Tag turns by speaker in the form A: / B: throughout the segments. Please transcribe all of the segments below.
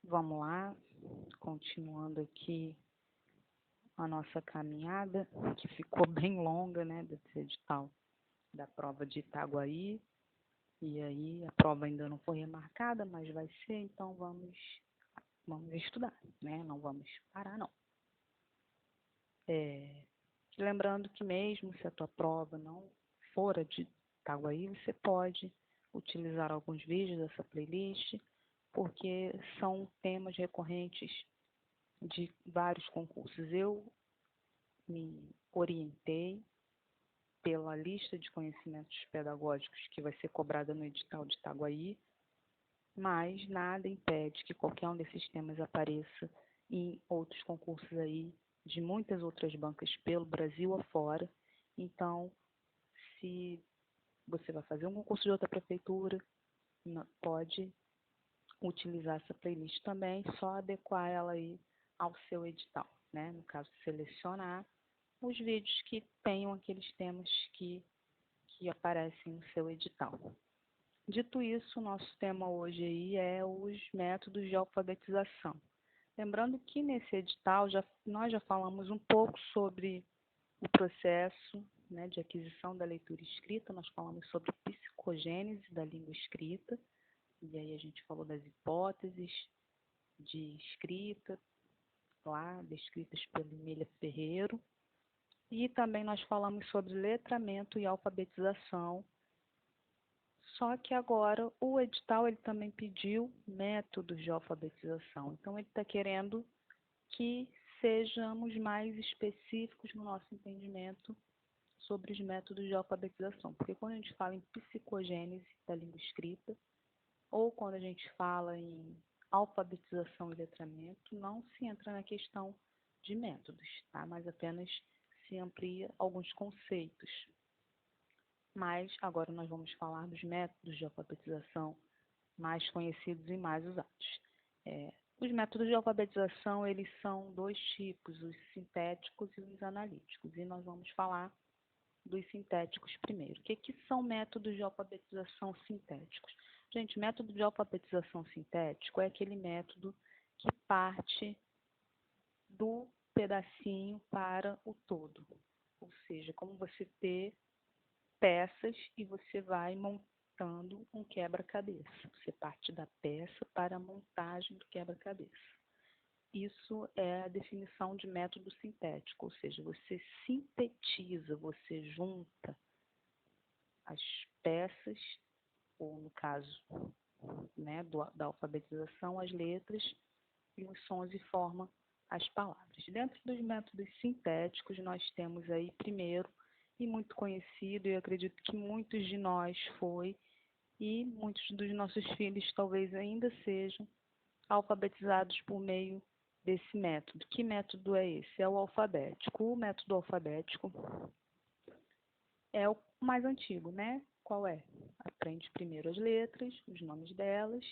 A: Vamos lá, continuando aqui a nossa caminhada, que ficou bem longa, né, desse edital da prova de Itaguaí. E aí a prova ainda não foi remarcada, mas vai ser, então vamos estudar, né? Não vamos parar, não. Lembrando que mesmo se a tua prova não for a de Itaguaí, você pode utilizar alguns vídeos dessa playlist, porque são temas recorrentes de vários concursos. Eu me orientei pela lista de conhecimentos pedagógicos que vai ser cobrada no edital de Itaguaí, mas nada impede que qualquer um desses temas apareça em outros concursos aí, de muitas outras bancas pelo Brasil afora. Então, se você vai fazer um concurso de outra prefeitura, pode utilizar essa playlist também, só adequar ela aí ao seu edital, né? No caso, selecionar os vídeos que tenham aqueles temas que aparecem no seu edital. Dito isso, nosso tema hoje aí é os métodos de alfabetização. Lembrando que nesse edital nós já falamos um pouco sobre o processo, né, de aquisição da leitura escrita, nós falamos sobre psicogênese da língua escrita, e aí a gente falou das hipóteses de escrita, lá descritas pelo Emília Ferreiro, e também nós falamos sobre letramento e alfabetização. Só que agora o edital ele também pediu métodos de alfabetização. Então ele está querendo que sejamos mais específicos no nosso entendimento sobre os métodos de alfabetização. Porque quando a gente fala em psicogênese da língua escrita, ou quando a gente fala em alfabetização e letramento, não se entra na questão de métodos, tá? Mas apenas se amplia alguns conceitos. Mas agora nós vamos falar dos métodos de alfabetização mais conhecidos e mais usados. Os métodos de alfabetização, eles são dois tipos, os sintéticos e os analíticos. E nós vamos falar dos sintéticos primeiro. O que são métodos de alfabetização sintéticos? Gente, método de alfabetização sintético é aquele método que parte do pedacinho para o todo. Ou seja, como você ter peças e você vai montando um quebra-cabeça. Você parte da peça para a montagem do quebra-cabeça. Isso é a definição de método sintético, ou seja, você sintetiza, você junta as peças, ou no caso, né, da alfabetização, as letras e os sons e forma as palavras. Dentro dos métodos sintéticos, nós temos aí primeiro, e muito conhecido, e acredito que muitos de nós foi, e muitos dos nossos filhos talvez ainda sejam alfabetizados por meio desse método. Que método é esse? É o alfabético. O método alfabético é o mais antigo, né? Qual é? Aprende primeiro as letras, os nomes delas,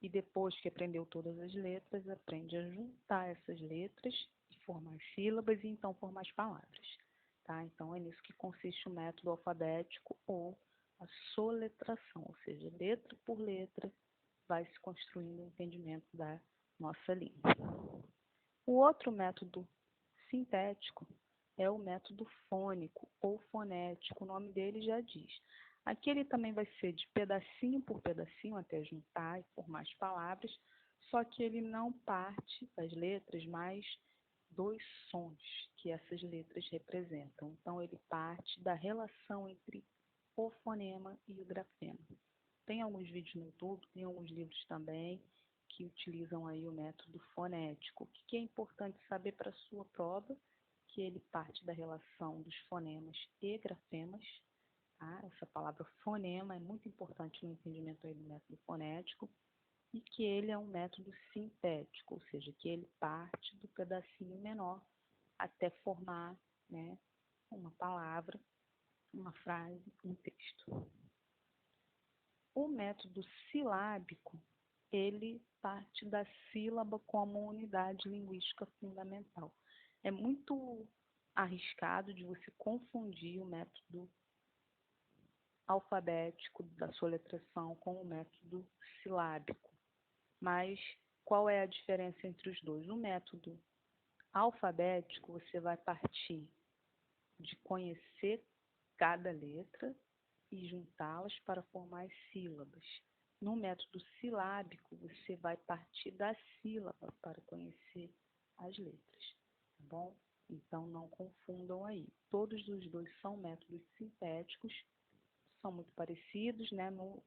A: e depois que aprendeu todas as letras, aprende a juntar essas letras e formar sílabas e então formar as palavras. Tá? Então, é nisso que consiste o método alfabético ou a soletração, ou seja, letra por letra vai se construindo o entendimento da nossa língua. O outro método sintético é o método fônico ou fonético, o nome dele já diz. Aqui ele também vai ser de pedacinho por pedacinho até juntar e formar as palavras, só que ele não parte das letras, mas dos sons que essas letras representam. Então ele parte da relação entre o fonema e o grafema. Tem alguns vídeos no YouTube, tem alguns livros também que utilizam aí o método fonético. O que é importante saber para a sua prova? Que ele parte da relação dos fonemas e grafemas. Tá? Essa palavra fonema é muito importante no entendimento aí do método fonético. E que ele é um método sintético, ou seja, que ele parte do pedacinho menor até formar, né, uma palavra, uma frase, um texto. O método silábico, ele parte da sílaba como unidade linguística fundamental. É muito arriscado de você confundir o método alfabético da soletração com o método silábico. Mas qual é a diferença entre os dois? No método alfabético, você vai partir de conhecer cada letra e juntá-las para formar as sílabas. No método silábico, você vai partir da sílaba para conhecer as letras, tá bom? Então, não confundam aí. Todos os dois são métodos sintéticos, são muito parecidos, né? No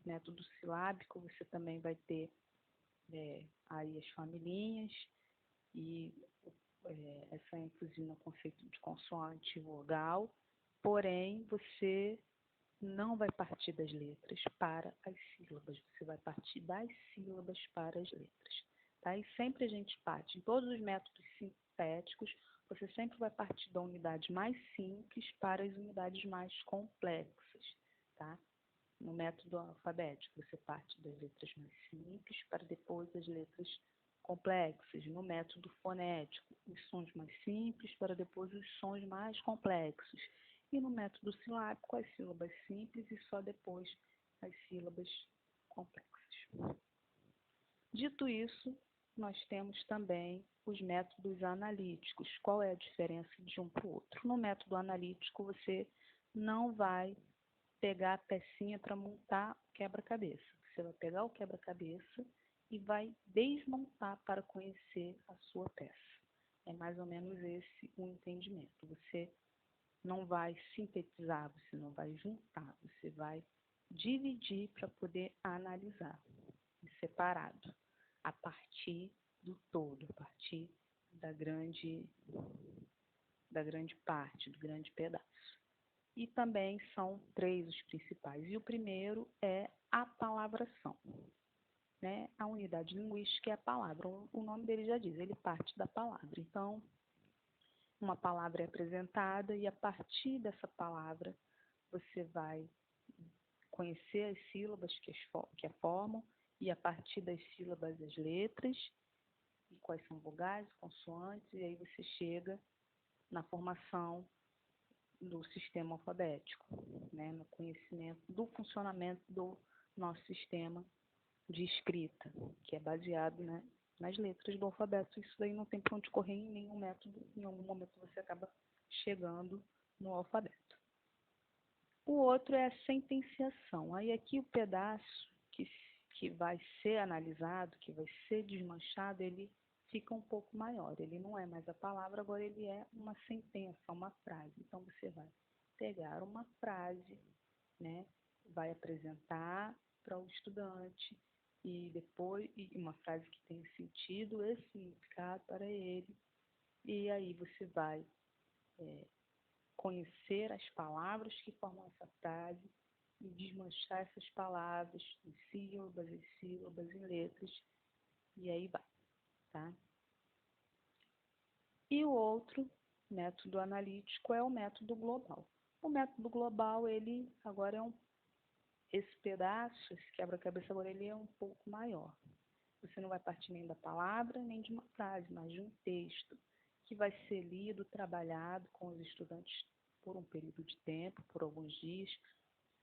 A: método silábico, você também vai ter aí as familhinhas e essa ênfase no conceito de consoante e vogal, porém, você não vai partir das letras para as sílabas, você vai partir das sílabas para as letras. Tá? E sempre a gente parte, em todos os métodos sintéticos, você sempre vai partir da unidade mais simples para as unidades mais complexas. Tá? No método alfabético, você parte das letras mais simples para depois as letras complexas. No método fonético, os sons mais simples para depois os sons mais complexos. E no método silábico, as sílabas simples e só depois as sílabas complexas. Dito isso, nós temos também os métodos analíticos. Qual é a diferença de um para o outro? No método analítico, você não vai pegar a pecinha para montar o quebra-cabeça. Você vai pegar o quebra-cabeça e vai desmontar para conhecer a sua peça. É mais ou menos esse o entendimento. Você não vai sintetizar, você não vai juntar, você vai dividir para poder analisar, separado, a partir do todo, a partir da grande parte, do grande pedaço. E também são 3 os principais. E o primeiro é a palavração. Né? A unidade linguística é a palavra. O nome dele já diz, ele parte da palavra. Então, uma palavra é apresentada e a partir dessa palavra você vai conhecer as sílabas que a formam e a partir das sílabas as letras e quais são vogais, consoantes, e aí você chega na formação do sistema alfabético, né, no conhecimento do funcionamento do nosso sistema de escrita, que é baseado, né, nas letras do alfabeto. Isso daí não tem para onde correr em nenhum método, em algum momento você acaba chegando no alfabeto. O outro é a sentenciação. Aí aqui o pedaço que vai ser analisado, que vai ser desmanchado, ele fica um pouco maior. Ele não é mais a palavra, agora ele é uma sentença, uma frase. Então, você vai pegar uma frase, né, vai apresentar para o estudante e depois uma frase que tem sentido e significado para ele. E aí você vai conhecer as palavras que formam essa frase e desmanchar essas palavras em sílabas, em letras, e aí vai, tá? E o outro método analítico é o método global. O método global, ele agora esse pedaço, esse quebra-cabeça agora ele é um pouco maior. Você não vai partir nem da palavra, nem de uma frase, mas de um texto que vai ser lido, trabalhado com os estudantes por um período de tempo, por alguns dias.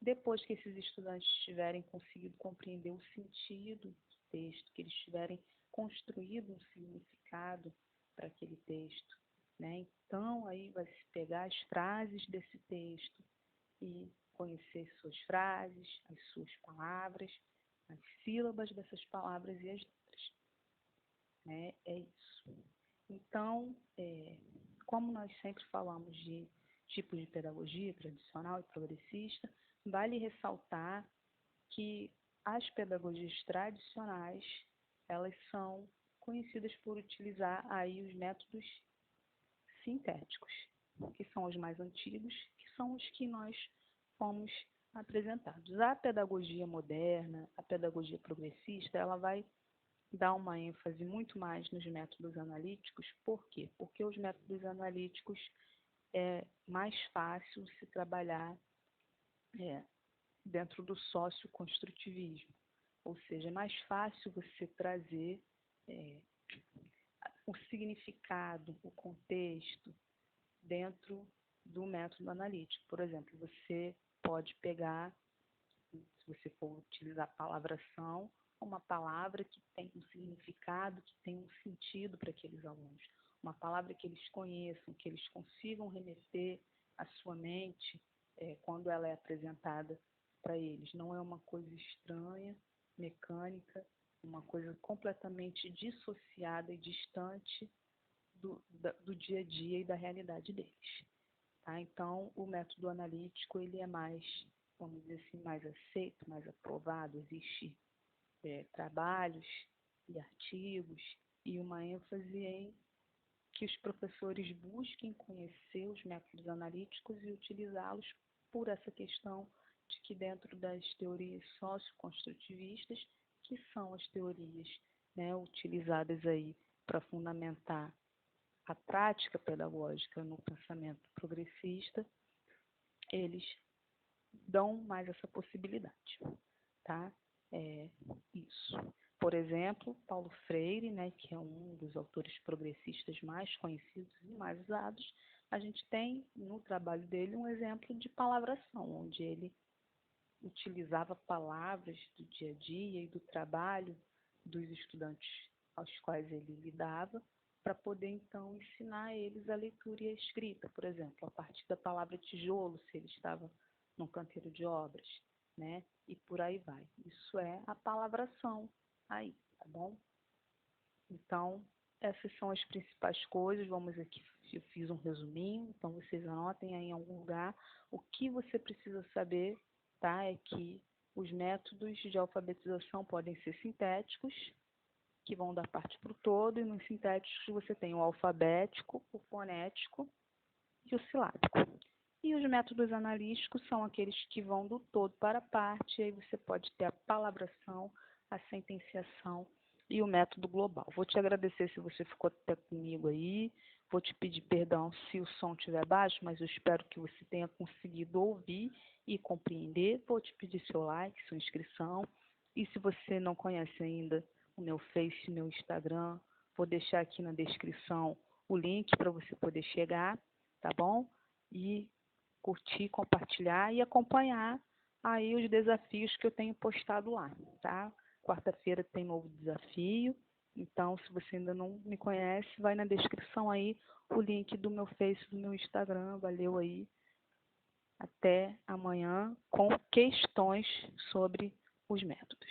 A: Depois que esses estudantes tiverem conseguido compreender o sentido do texto, que eles tiverem construído um significado para aquele texto, né? Então, aí vai se pegar as frases desse texto e conhecer suas frases, as suas palavras, as sílabas dessas palavras e as letras, né? É isso. Então, como nós sempre falamos de tipos de pedagogia tradicional e progressista, vale ressaltar que as pedagogias tradicionais, elas são conhecidas por utilizar aí os métodos sintéticos, que são os mais antigos, que são os que nós fomos apresentados. A pedagogia moderna, a pedagogia progressista, ela vai dar uma ênfase muito mais nos métodos analíticos. Por quê? Porque os métodos analíticos é mais fácil se trabalhar dentro do socioconstrutivismo, ou seja, é mais fácil você trazer o significado, o contexto dentro do método analítico. Por exemplo, você pode pegar, se você for utilizar a palavração, uma palavra que tem um significado, que tem um sentido para aqueles alunos. Uma palavra que eles conheçam, que eles consigam remeter à sua mente quando ela é apresentada para eles. Não é uma coisa estranha, mecânica, uma coisa completamente dissociada e distante do dia a dia e da realidade deles. Tá? Então, o método analítico ele é mais, vamos dizer assim, mais aceito, mais aprovado. Existem trabalhos e artigos e uma ênfase em que os professores busquem conhecer os métodos analíticos e utilizá-los por essa questão de que dentro das teorias socioconstrutivistas, que são as teorias utilizadas aí para fundamentar a prática pedagógica no pensamento progressista, eles dão mais essa possibilidade, tá? Isso. Por exemplo, Paulo Freire, que é um dos autores progressistas mais conhecidos e mais usados, a gente tem no trabalho dele um exemplo de palavração, onde ele utilizava palavras do dia a dia e do trabalho dos estudantes aos quais ele lidava, para poder, então, ensinar a eles a leitura e a escrita, por exemplo, a partir da palavra tijolo, se ele estava num canteiro de obras, e por aí vai. Isso é a palavração aí, tá bom? Então, essas são as principais coisas. Vamos aqui, eu fiz um resuminho, então vocês anotem aí em algum lugar. O que você precisa saber, tá? É que os métodos de alfabetização podem ser sintéticos, que vão da parte para o todo, e nos sintéticos você tem o alfabético, o fonético e o silábico. E os métodos analíticos são aqueles que vão do todo para a parte, e aí você pode ter a palavração, a sentenciação e o método global. Vou te agradecer se você ficou até comigo aí, vou te pedir perdão se o som estiver baixo, mas eu espero que você tenha conseguido ouvir e compreender. Vou te pedir seu like, sua inscrição, e se você não conhece ainda o meu Face, meu Instagram, vou deixar aqui na descrição o link para você poder chegar, tá bom? E curtir, compartilhar e acompanhar aí os desafios que eu tenho postado lá, tá? Quarta-feira tem novo desafio, então se você ainda não me conhece, vai na descrição aí o link do meu Face, do meu Instagram. Valeu aí, até amanhã com questões sobre os métodos.